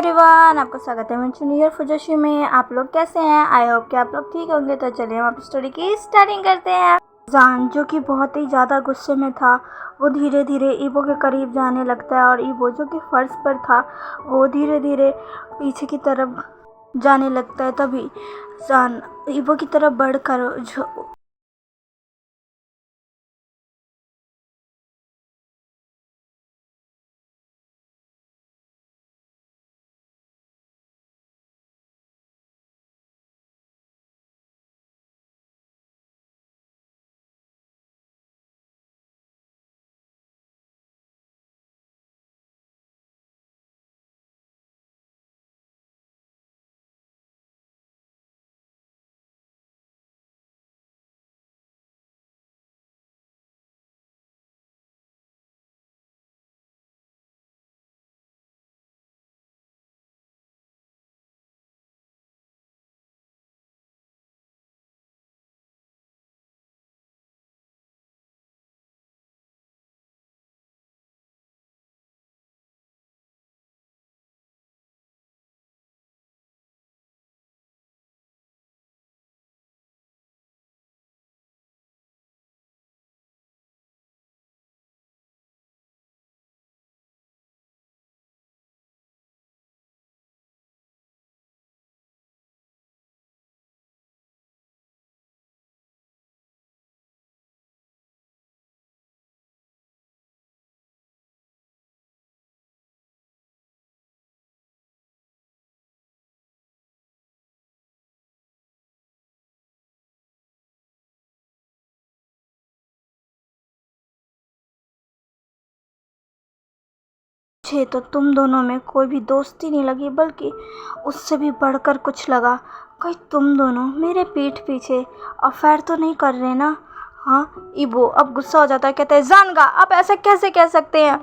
Everyone, आपका स्वागत है मेरे न्यू ईयर फुजोशी में। आप लोग कैसे हैं? आई होप कि आप लोग ठीक होंगे। तो चलिए हम अपनी स्टोरी की स्टार्टिंग करते हैं। जान, जो कि बहुत ही ज़्यादा गुस्से में था, वो धीरे धीरे ईबो के करीब जाने लगता है और ईबो जो कि फर्श पर था वो धीरे धीरे पीछे की तरफ जाने लगता है। तभी जान ईबो की तरफ बढ़कर मुझे तो तुम दोनों में कोई भी दोस्ती नहीं लगी, बल्कि उससे भी बढ़कर कुछ लगा। कहीं तुम दोनों मेरे पीठ पीछे अफेयर तो नहीं कर रहे ना? हाँ। ईबो अब गुस्सा हो जाता है, कहता है जानगा आप ऐसे कैसे कह सकते हैं?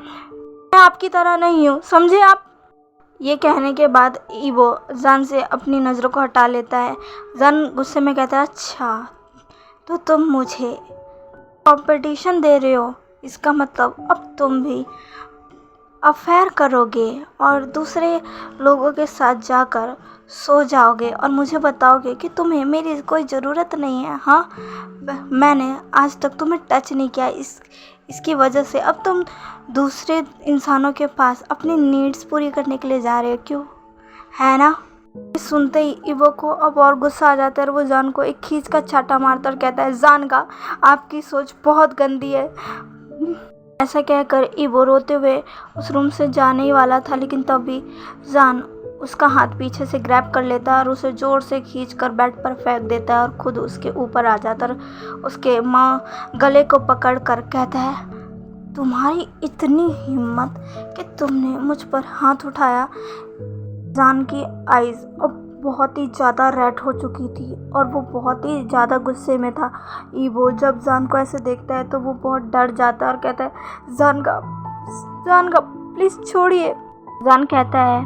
मैं आपकी तरह नहीं हूँ, समझे आप? ये कहने के बाद ईबो जान से अपनी नज़रों को हटा लेता है। जान गुस्से में कहता है अच्छा, तो तुम मुझे कंपटीशन दे रहे हो, इसका मतलब अब तुम भी अफेयर करोगे और दूसरे लोगों के साथ जाकर सो जाओगे और मुझे बताओगे कि तुम्हें मेरी कोई ज़रूरत नहीं है। हाँ, मैंने आज तक तुम्हें टच नहीं किया, इसकी वजह से अब तुम दूसरे इंसानों के पास अपनी नीड्स पूरी करने के लिए जा रहे हो, क्यों? है ना? सुनते ही ईबो को अब और गुस्सा आ जाता है और वो जान को एक खींच का चाटा मारता और कहता है जान का आपकी सोच बहुत गंदी है। ऐसा कहकर ईबो रोते हुए उस रूम से जाने ही वाला था, लेकिन तभी जान उसका हाथ पीछे से ग्रैब कर लेता है और उसे ज़ोर से खींचकर बेड पर फेंक देता है और खुद उसके ऊपर आ जाता है और उसके गले को पकड़कर कहता है तुम्हारी इतनी हिम्मत कि तुमने मुझ पर हाथ उठाया। जान की आइज़ अब बहुत ही ज़्यादा रेड हो चुकी थी और वो बहुत ही ज़्यादा गुस्से में था। ईबो जब जान को ऐसे देखता है तो वो बहुत डर जाता है और कहता है जान का प्लीज़ छोड़िए। जान कहता है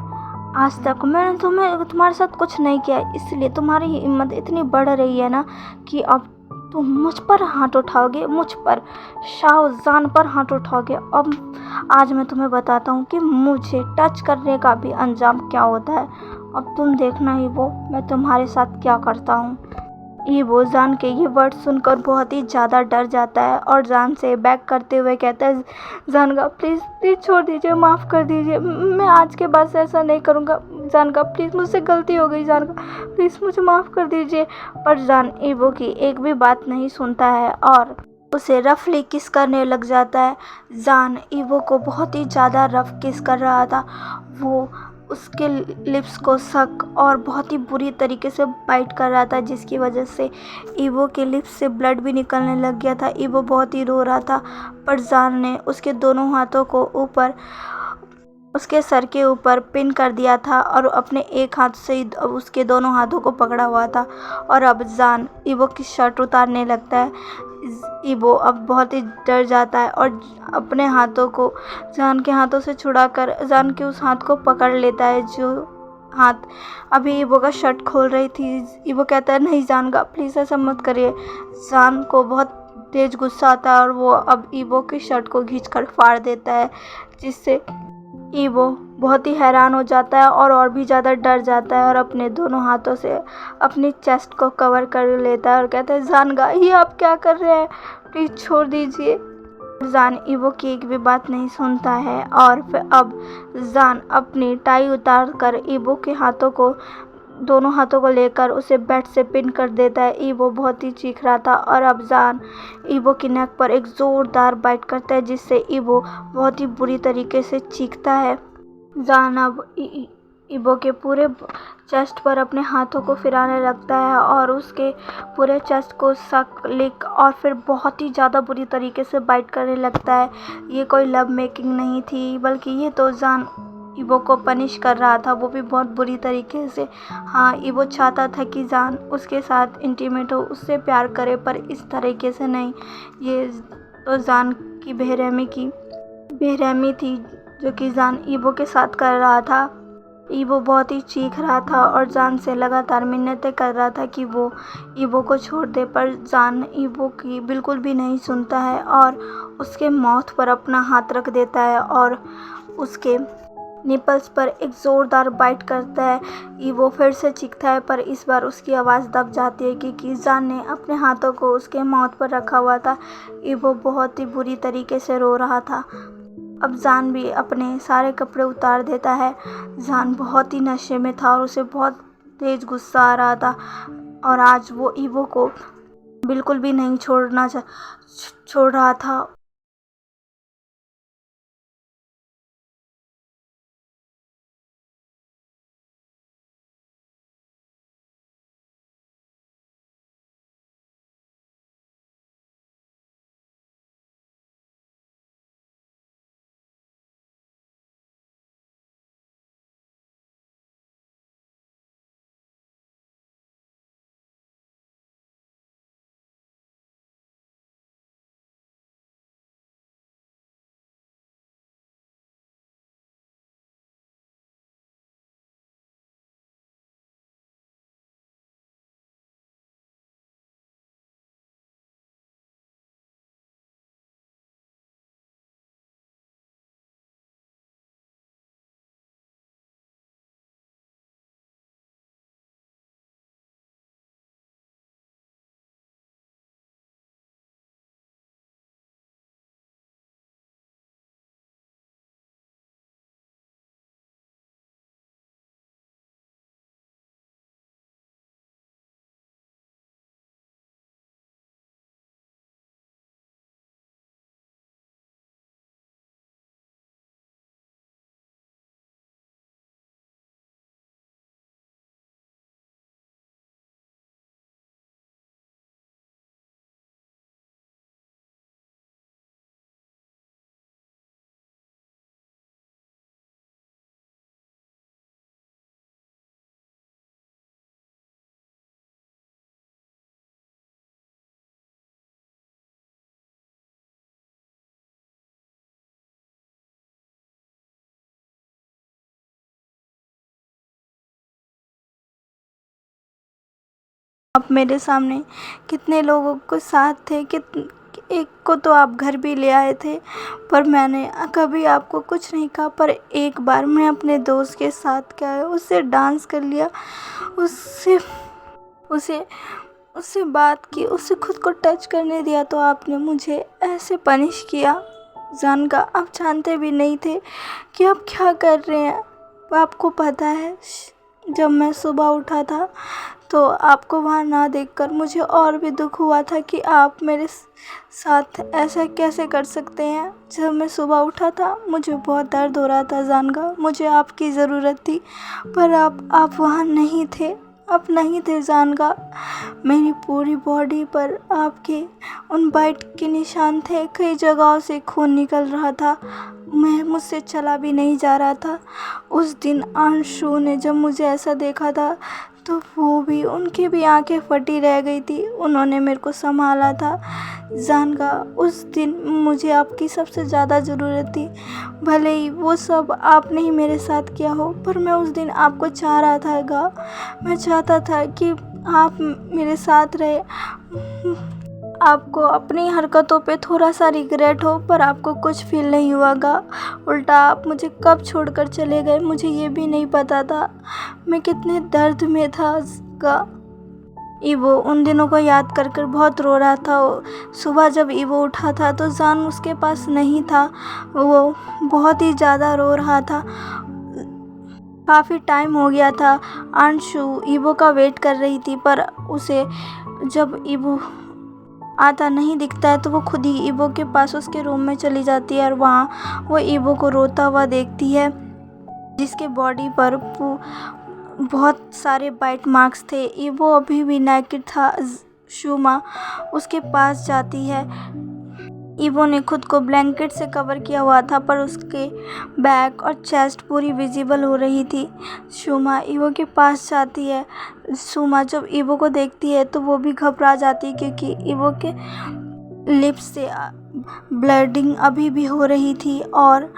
आज तक मैंने तुम्हारे साथ कुछ नहीं किया, इसलिए तुम्हारी हिम्मत इतनी बढ़ रही है ना कि अब तुम मुझ पर हाथ उठाओगे, मुझ पर शाहजान पर हाथ उठाओगे। अब आज मैं तुम्हें बताता हूँ कि मुझे टच करने का भी अंजाम क्या होता है। अब तुम देखना ही वो मैं तुम्हारे साथ क्या करता हूँ। ईबो जान के ये वर्ड सुनकर बहुत ही ज़्यादा डर जाता है और जान से बैक करते हुए कहता है जानगा प्लीज़ प्लीज़ छोड़ दीजिए, माफ़ कर दीजिए, मैं आज के बाद से ऐसा नहीं करूँगा। जानगा प्लीज़ मुझसे गलती हो गई, जानगा प्लीज़ मुझे माफ़ कर दीजिए। पर जान ईबो की एक भी बात नहीं सुनता है और उसे रफली किस करने लग जाता है। जान ईबो को बहुत ही ज़्यादा रफ किस कर रहा था। वो उसके लिप्स को सक और बहुत ही बुरी तरीके से बाइट कर रहा था, जिसकी वजह से ईबो के लिप्स से ब्लड भी निकलने लग गया था। ईबो बहुत ही रो रहा था, पर जान ने उसके दोनों हाथों को ऊपर उसके सर के ऊपर पिन कर दिया था और अपने एक हाथ से उसके दोनों हाथों को पकड़ा हुआ था। और अब जान ईबो की शर्ट उतारने लगता है। ईबो अब बहुत ही डर जाता है और अपने हाथों को जान के हाथों से छुड़ाकर जान के उस हाथ को पकड़ लेता है जो हाथ अभी ईबो का शर्ट खोल रही थी। ईबो कहता है नहीं जानगा प्लीज़ ऐसा मत करिए। जान को बहुत तेज गुस्सा आता है और वो अब ईबो की शर्ट को खींचकर फाड़ देता है, जिससे ईबो बहुत ही हैरान हो जाता है और भी ज़्यादा डर जाता है और अपने दोनों हाथों से अपनी चेस्ट को कवर कर लेता है और कहता है, जानगा ये आप क्या कर रहे हैं, प्लीज़ छोड़ दीजिए। जान ईवो की एक भी बात नहीं सुनता है और फिर अब जान अपनी टाई उतार कर ईवो के दोनों हाथों को लेकर उसे बेड से पिन कर देता है। ईवो बहुत ही चीख रहा था और अब जान ईवो की नेक पर एक ज़ोरदार बाइट करता है जिससे ईवो बहुत ही बुरी तरीके से चीखता है। जान अब ईवो के पूरे चेस्ट पर अपने हाथों को फिराने लगता है और उसके पूरे चेस्ट को सक लिक और फिर बहुत ही ज़्यादा बुरी तरीके से बाइट करने लगता है। ये कोई लव मेकिंग नहीं थी, बल्कि ये तो जान ईवो को पनिश कर रहा था, वो भी बहुत बुरी तरीके से। हाँ, ईवो चाहता था कि जान उसके साथ इंटीमेट हो, उससे प्यार करे, पर इस तरीके से नहीं। ये तो जान की बेरहमी थी जो कि जान ईवो के साथ कर रहा था। ईवो बहुत ही चीख रहा था और जान से लगातार मिन्नतें कर रहा था कि वो ईवो को छोड़ दे, पर जान ईवो की बिल्कुल भी नहीं सुनता है और उसके माउथ पर अपना हाथ रख देता है और उसके निपल्स पर एक ज़ोरदार बाइट करता है। ईवो फिर से चीखता है, पर इस बार उसकी आवाज़ दब जाती है क्योंकि जान ने अपने हाथों को उसके माउथ पर रखा हुआ था। ईवो बहुत ही बुरी तरीके से रो रहा था। अब जान भी अपने सारे कपड़े उतार देता है। जान बहुत ही नशे में था और उसे बहुत तेज़ गुस्सा आ रहा था और आज वो ईवो को बिल्कुल भी नहीं छोड़ रहा था। आप मेरे सामने कितने लोगों के साथ थे, एक को तो आप घर भी ले आए थे, पर मैंने कभी आपको कुछ नहीं कहा। पर एक बार मैं अपने दोस्त के साथ क्या है उससे डांस कर लिया, उससे उसे उससे बात की, उससे खुद को टच करने दिया, तो आपने मुझे ऐसे पनिश किया। जानका आप जानते भी नहीं थे कि आप क्या कर रहे हैं। आपको पता है, जब मैं सुबह उठा था तो आपको वहाँ ना देखकर मुझे और भी दुख हुआ था कि आप मेरे साथ ऐसा कैसे कर सकते हैं। जब मैं सुबह उठा था मुझे बहुत दर्द हो रहा था जानका, मुझे आपकी ज़रूरत थी, पर आप वहाँ नहीं थे। आप नहीं थे जानका। मेरी पूरी बॉडी पर आपके उन बाइट के निशान थे, कई जगहों से खून निकल रहा था, मुझसे चला भी नहीं जा रहा था। उस दिन अंशु ने जब मुझे ऐसा देखा था तो उनकी भी आंखें फटी रह गई थी, उन्होंने मेरे को संभाला था। जानका उस दिन मुझे आपकी सबसे ज़्यादा ज़रूरत थी, भले ही वो सब आपने ही मेरे साथ किया हो, पर मैं उस दिन आपको चाह रहा था मैं चाहता था कि आप मेरे साथ रहे। आपको अपनी हरकतों पे थोड़ा सा रिग्रेट हो, पर आपको कुछ फील नहीं हुआगा। उल्टा आप मुझे कब छोड़कर चले गए मुझे ये भी नहीं पता था। मैं कितने दर्द में था गा। ईवो उन दिनों को याद कर कर बहुत रो रहा था। सुबह जब ईवो उठा था तो जान उसके पास नहीं था। वो बहुत ही ज़्यादा रो रहा था। काफ़ी टाइम हो गया था। अंशु ईवो का वेट कर रही थी, पर उसे जब ईवो आता नहीं दिखता है तो वो खुद ही ईवो के पास उसके रूम में चली जाती है और वहाँ वो ईवो को रोता हुआ देखती है, जिसके बॉडी पर बहुत सारे बाइट मार्क्स थे। ईवो अभी भी नेकेड था। शुमा उसके पास जाती है। ईवो ने खुद को ब्लैंकेट से कवर किया हुआ था, पर उसके बैक और चेस्ट पूरी विजिबल हो रही थी। शुमा ईवो के पास जाती है। शुमा जब ईवो को देखती है तो वो भी घबरा जाती है, क्योंकि ईवो के लिप्स से ब्लडिंग अभी भी हो रही थी और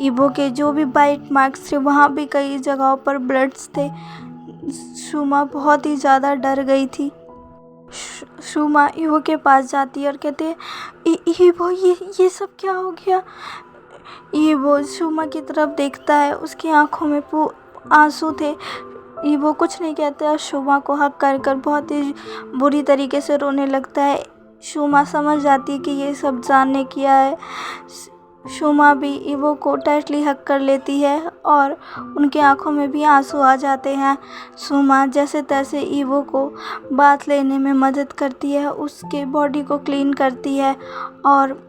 ईवो के जो भी बाइट मार्क्स थे वहाँ भी कई जगहों पर ब्लड्स थे। शुमा बहुत ही ज़्यादा डर गई थी। शुमा ईवो के पास जाती है और कहते हैं ईवो ये सब क्या हो गया। ईवो शुमा की तरफ देखता है, उसकी आंखों में आंसू थे। ईवो कुछ नहीं कहता और शुमा को हक कर कर बहुत ही बुरी तरीके से रोने लगता है। शुमा समझ जाती है कि ये सब जान ने किया है। शुमा भी ईवो को टाइटली हक कर लेती है और उनके आंखों में भी आंसू आ जाते हैं। शुमा जैसे तैसे ईवो को बाथ लेने में मदद करती है, उसके बॉडी को क्लीन करती है और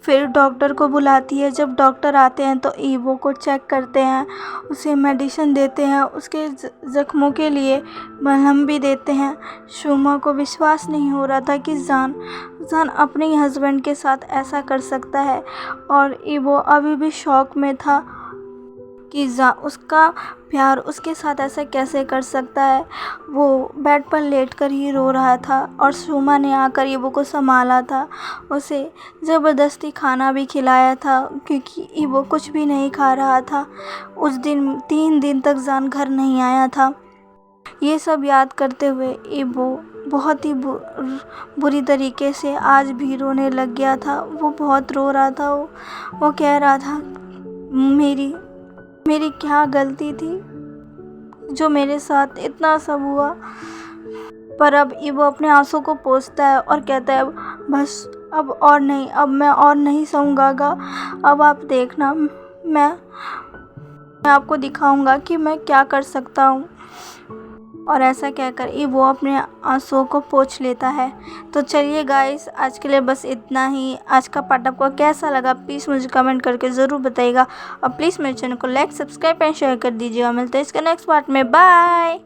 फिर डॉक्टर को बुलाती है। जब डॉक्टर आते हैं तो ईवो को चेक करते हैं, उसे मेडिसिन देते हैं, उसके ज़ख्मों के लिए मलहम भी देते हैं। शुमा को विश्वास नहीं हो रहा था कि जान अपने ही हस्बैंड के साथ ऐसा कर सकता है, और ईवो अभी भी शॉक में था कि उसका प्यार उसके साथ ऐसा कैसे कर सकता है। वो बेड पर लेटकर ही रो रहा था और शुमा ने आकर ईवो को संभाला था, उसे ज़बरदस्ती खाना भी खिलाया था, क्योंकि ईवो कुछ भी नहीं खा रहा था। उस दिन 3 दिन तक जान घर नहीं आया था। ये सब याद करते हुए ईवो बहुत ही बुरी तरीके से आज भी रोने लग गया था। वो बहुत रो रहा था। वो कह रहा था मेरी क्या गलती थी जो मेरे साथ इतना सब हुआ। पर अब ईवो अपने आंसू को पोंछता है और कहता है बस अब और नहीं, अब मैं और नहीं सहूँगा। अब आप देखना, मैं आपको दिखाऊंगा कि मैं क्या कर सकता हूँ। और ऐसा कहकर ईवो अपने आंसुओं को पोंछ लेता है। तो चलिए गाइस, आज के लिए बस इतना ही। आज का पार्ट आपको कैसा लगा प्लीज़ मुझे कमेंट करके ज़रूर बताइएगा, और प्लीज़ मेरे चैनल को लाइक, सब्सक्राइब एंड शेयर कर दीजिएगा। मिलते हैं इसके नेक्स्ट पार्ट में। बाय।